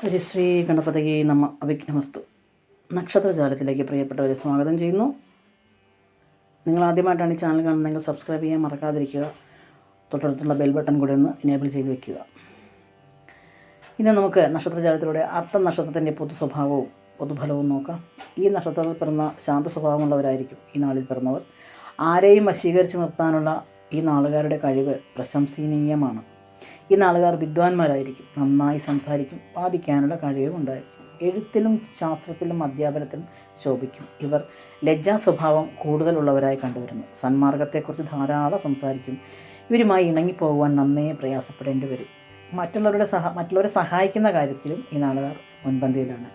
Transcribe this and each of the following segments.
ഹരിശ്രീ ഗണപതയെ നമ അവിഘ്നമസ്തു. നക്ഷത്രജാലത്തിലേക്ക് പ്രിയപ്പെട്ടവരെ സ്വാഗതം ചെയ്യുന്നു. നിങ്ങൾ ആദ്യമായിട്ടാണ് ഈ ചാനൽ കാണുന്നതെങ്കിൽ സബ്സ്ക്രൈബ് ചെയ്യാൻ മറക്കാതിരിക്കുക. തൊട്ടടുത്തുള്ള ബെൽ ബട്ടൺ കൂടെ ഒന്ന് എനേബിൾ ചെയ്ത് വെക്കുക. ഇന്ന് നമുക്ക് നക്ഷത്രജാലത്തിലൂടെ അത്തം നക്ഷത്രത്തിൻ്റെ പൊതു സ്വഭാവവും പൊതുഫലവും നോക്കാം. ഈ നക്ഷത്രത്തിൽ പിറന്ന ശാന്ത സ്വഭാവമുള്ളവരായിരിക്കും ഈ നാളിൽ പിറന്നവർ. ആരെയും വശീകരിച്ച് നിർത്താനുള്ള ഈ നാളുകാരുടെ കഴിവ് പ്രശംസനീയമാണ്. ഈ നാളുകാർ വിദ്വാൻമാരായിരിക്കും, നന്നായി സംസാരിക്കും, വാദിക്കാനുള്ള കഴിവും ഉണ്ടായിരിക്കും. എഴുത്തിലും ശാസ്ത്രത്തിലും അധ്യാപനത്തിലും ശോഭിക്കും. ഇവർ ലജ്ജാ സ്വഭാവം കൂടുതലുള്ളവരായി കണ്ടുവരുന്നു. സന്മാർഗത്തെക്കുറിച്ച് ധാരാളം സംസാരിക്കും. ഇവരുമായി ഇണങ്ങിപ്പോകുവാൻ നന്നേ പ്രയാസപ്പെടേണ്ടി വരും. മറ്റുള്ളവരെ സഹായിക്കുന്ന കാര്യത്തിലും ഈ നാളുകാർ മുൻപന്തിയിലാണ്.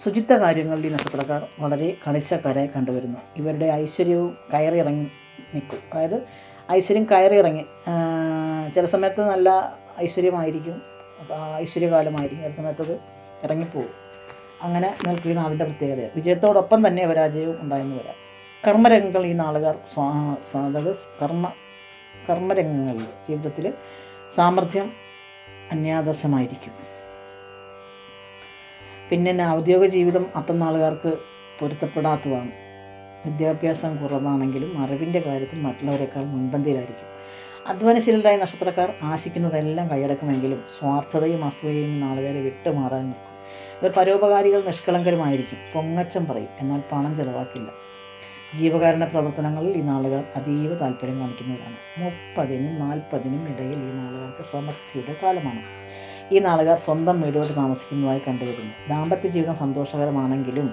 ശുചിത്വ കാര്യങ്ങളിൽ ഈ നക്ഷത്രക്കാർ വളരെ കളിച്ചക്കാരായി കണ്ടുവരുന്നു. ഇവരുടെ ഐശ്വര്യവും കയറിയിറങ്ങി നിൽക്കും. അതായത് ഐശ്വര്യം കയറിയിറങ്ങി, ചില സമയത്ത് നല്ല ഐശ്വര്യമായിരിക്കും, ഐശ്വര്യകാലമായിരിക്കും, ചില സമയത്തത് ഇറങ്ങിപ്പോകും. അങ്ങനെ നിൽക്കും ഈ നാളിൻ്റെ പ്രത്യേകത. വിജയത്തോടൊപ്പം തന്നെ പരാജയവും ഉണ്ടായെന്ന് വരാം. കർമ്മരംഗങ്ങൾ ഈ നാളുകാർ അതായത് കർമ്മരംഗങ്ങളിൽ ജീവിതത്തിൽ സാമർഥ്യം അന്യാദർശമായിരിക്കും. പിന്നെ ഔദ്യോഗിക ജീവിതം അത്തം നാളുകാർക്ക് പൊരുത്തപ്പെടാത്തതാണ്. വിദ്യാഭ്യാസം കുറവാണെങ്കിലും അറിവിൻ്റെ കാര്യത്തിൽ മറ്റുള്ളവരെക്കാൾ മുൻപന്തിയിലായിരിക്കും. അധ്വാനശീലരായ നക്ഷത്രക്കാർ ആശിക്കുന്നതെല്ലാം കൈയടക്കുമെങ്കിലും സ്വാർത്ഥതയും അസൂയയും നാളുകാരെ വിട്ടുമാറാൻ നിൽക്കും. ഇവർ പരോപകാരികൾ, നിഷ്കളങ്കരുമായിരിക്കും. പൊങ്ങച്ചം പറയും, എന്നാൽ പണം ചെലവാക്കില്ല. ജീവകാരുണ്യ പ്രവർത്തനങ്ങളിൽ ഈ നാളുകാർ അതീവ താല്പര്യം കാണിക്കുന്നവരാണ്. 30-നും 40-നും ഇടയിൽ ഈ നാളുകാർക്ക് സമൃദ്ധിയുടെ കാലമാണ്. ഈ നാളുകാർ സ്വന്തം വീടോട്ട് താമസിക്കുന്നതായി കണ്ടുവരുന്നു. ദാമ്പത്യ ജീവിതം സന്തോഷകരമാണെങ്കിലും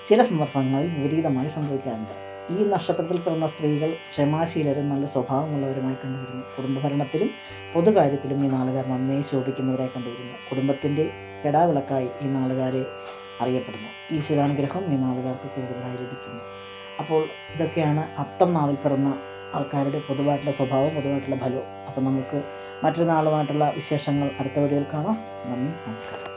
ചില സന്ദർഭങ്ങളിൽ വിപരീതമായി സംഭവിക്കാറുണ്ട്. ഈ നക്ഷത്രത്തിൽ പിറന്ന സ്ത്രീകൾ ക്ഷമാശീലരും നല്ല സ്വഭാവമുള്ളവരുമായി കണ്ടുവരുന്നു. കുടുംബഭരണത്തിലും പൊതുകാര്യത്തിലും ഈ നാളുകാർ നന്നേ ശോഭിക്കുന്നവരായി കണ്ടുവരുന്നു. കുടുംബത്തിൻ്റെ കെടാവിളക്കായി ഈ നാളുകാരെ അറിയപ്പെടുന്നു. ഈശ്വരാനുഗ്രഹം ഈ നാളുകാർക്ക് കൂടുതലായി ലഭിക്കുന്നു. അപ്പോൾ ഇതൊക്കെയാണ് അത്തം നാളിൽ പിറന്ന ആൾക്കാരുടെ പൊതുവായിട്ടുള്ള സ്വഭാവം, പൊതുവായിട്ടുള്ള ഫലവും. അപ്പോൾ നമുക്ക് മറ്റൊരു നാളുമായിട്ടുള്ള വിശേഷങ്ങൾ അടുത്ത വീഡിയോയിൽ കാണാം. നന്ദി, നമസ്കാരം.